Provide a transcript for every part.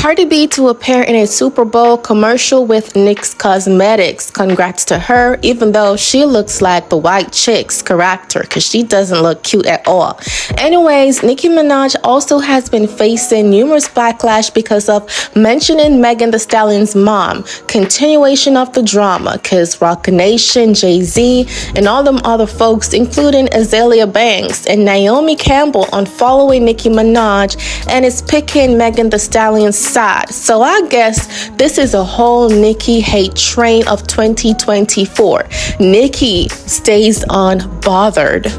Cardi B to appear in a Super Bowl commercial with NYX Cosmetics. Congrats to her, even though she looks like the white chick's character because she doesn't look cute at all. Anyways, Nicki Minaj also has been facing numerous backlash because of mentioning Megan Thee Stallion's mom. Continuation of the drama because Roc Nation, Jay-Z, and all them other folks, including Azalea Banks and Naomi Campbell, unfollowing Nicki Minaj and is picking Megan Thee Stallion's side. So I guess this is a whole Nicki hate train of 2024. Nicki stays unbothered.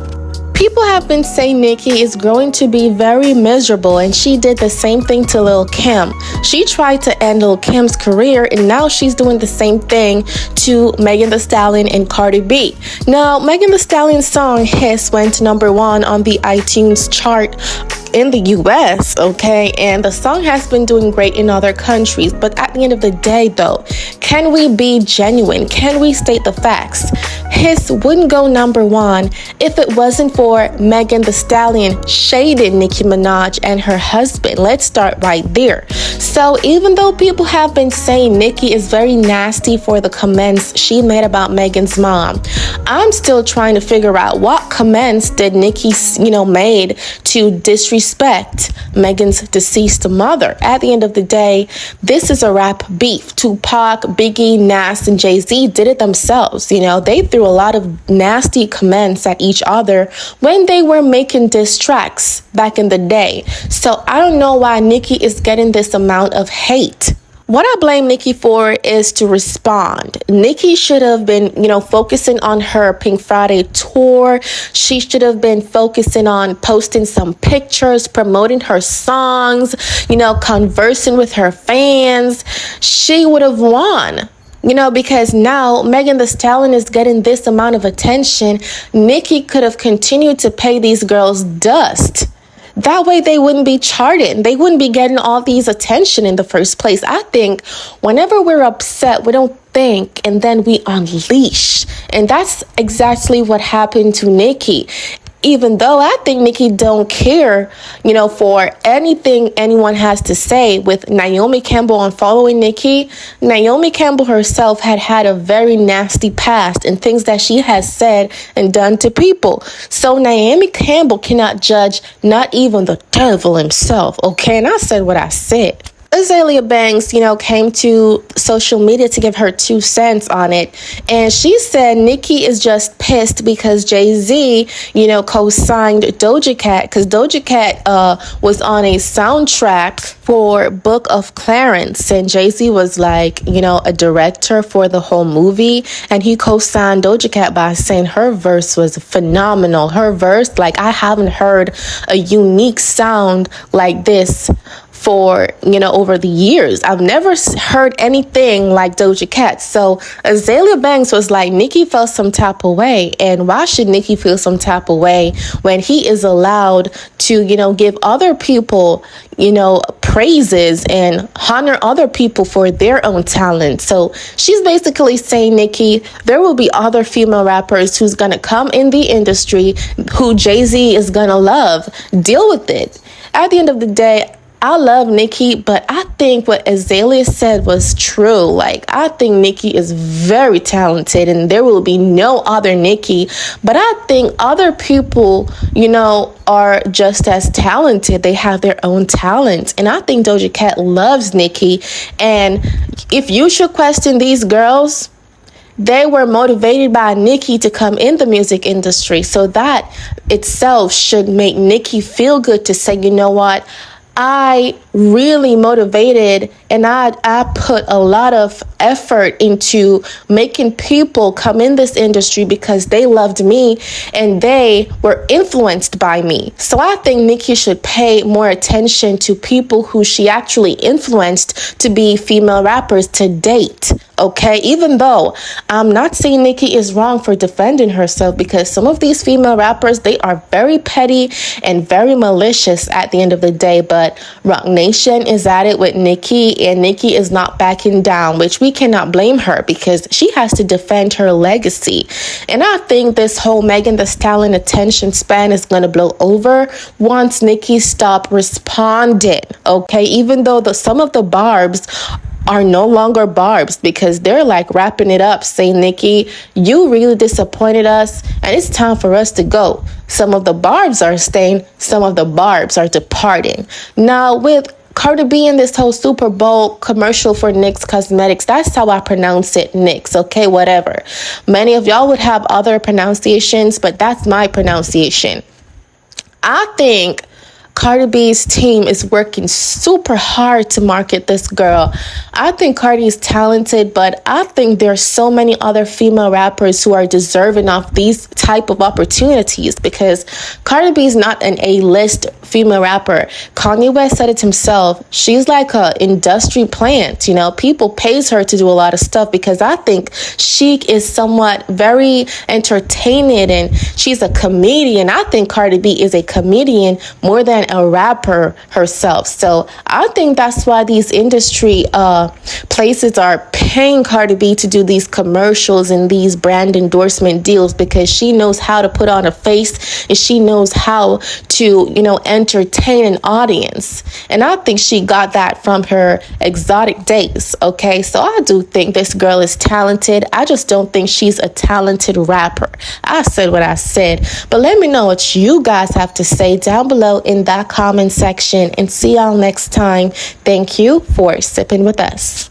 People have been saying Nicki is growing to be very miserable, and she did the same thing to Lil Kim. She tried to end Lil Kim's career, and now she's doing the same thing to Megan Thee Stallion and Cardi B. Now, Megan Thee Stallion's song Hiss went #1 on the iTunes chart in the US, okay? And the song has been doing great in other countries. But at the end of the day, though, can we be genuine? Can we state the facts? Hiss wouldn't go #1 if it wasn't for Megan Thee Stallion shading Nicki Minaj and her husband. Let's start right there. So even though people have been saying Nicki is very nasty for the comments she made about Megan's mom, I'm still trying to figure out what comments did Nicki, made to disrespect Megan's deceased mother. At the end of the day, this is a rap beef. Tupac, Biggie, Nas, and Jay-Z did it themselves. They threw a lot of nasty comments at each other when they were making diss tracks back in the day. So I don't know why Nicki is getting this amount of hate. What I blame Nicki for is to respond. Nicki should have been, focusing on her Pink Friday tour. She should have been focusing on posting some pictures, promoting her songs, conversing with her fans. She would have won. Because now Megan Thee Stallion is getting this amount of attention. Nicki could have continued to pay these girls dust. That way they wouldn't be charted. They wouldn't be getting all these attention in the first place. I think whenever we're upset, we don't think and then we unleash. And that's exactly what happened to Nicki. Even though I think Nicki don't care, for anything anyone has to say. With Naomi Campbell unfollowing Nicki, Naomi Campbell herself had a very nasty past and things that she has said and done to people. So Naomi Campbell cannot judge not even the devil himself, okay? And I said what I said. Azalea Banks, came to social media to give her 2 cents on it. And she said Nicki is just pissed because Jay-Z, co-signed Doja Cat because Doja Cat was on a soundtrack for Book of Clarence. And Jay-Z was like, a director for the whole movie. And he co-signed Doja Cat by saying her verse was phenomenal. Her verse, I haven't heard a unique sound like this for, over the years. I've never heard anything like Doja Cat. So Azalea Banks was like, Nicki felt some type of way. And why should Nicki feel some type of way when he is allowed to, give other people, praises and honor other people for their own talent? So she's basically saying, Nicki, there will be other female rappers who's going to come in the industry who Jay-Z is going to love. Deal with it. At the end of the day, I love Nicki, but I think what Azalea said was true. I think Nicki is very talented and there will be no other Nicki. But I think other people, are just as talented. They have their own talent. And I think Doja Cat loves Nicki. And if you should question these girls, they were motivated by Nicki to come in the music industry. So that itself should make Nicki feel good to say, you know what? I really motivated and I put a lot of effort into making people come in this industry because they loved me and they were influenced by me. So I think Nicki should pay more attention to people who she actually influenced to be female rappers to date. Okay, even though I'm not saying Nicki is wrong for defending herself, because some of these female rappers, they are very petty and very malicious at the end of the day. But Rock Nation is at it with Nicki, and Nicki is not backing down, which we cannot blame her because she has to defend her legacy. And I think this whole Megan Thee Stallion attention span is going to blow over once Nicki stop responding. Okay, even though some of the Barbs are no longer Barbs, because they're like wrapping it up saying, Nicki, you really disappointed us and it's time for us to go. Some of the Barbs are staying, some of the Barbs are departing. Now with Cardi B in this whole Super Bowl commercial for NYX Cosmetics, that's how I pronounce it, NYX, okay, whatever. Many of y'all would have other pronunciations, but that's my pronunciation. I think Cardi B's team is working super hard to market this girl. I think Cardi is talented, but I think there's so many other female rappers who are deserving of these type of opportunities, because Cardi B is not an A-list female rapper. Kanye West said it himself. She's like a industry plant. You know, people pays her to do a lot of stuff because I think she is somewhat very entertaining and she's a comedian. I think Cardi B is a comedian more than a rapper herself. So I think that's why these industry places are paying Cardi B to do these commercials and these brand endorsement deals, because she knows how to put on a face and she knows how to, you know, entertain an audience. And I think she got that from her exotic days. Okay, so I do think this girl is talented. I just don't think she's a talented rapper. I said what I said, but let me know what you guys have to say down below in that comment section, and see y'all next time. Thank you for sipping with us.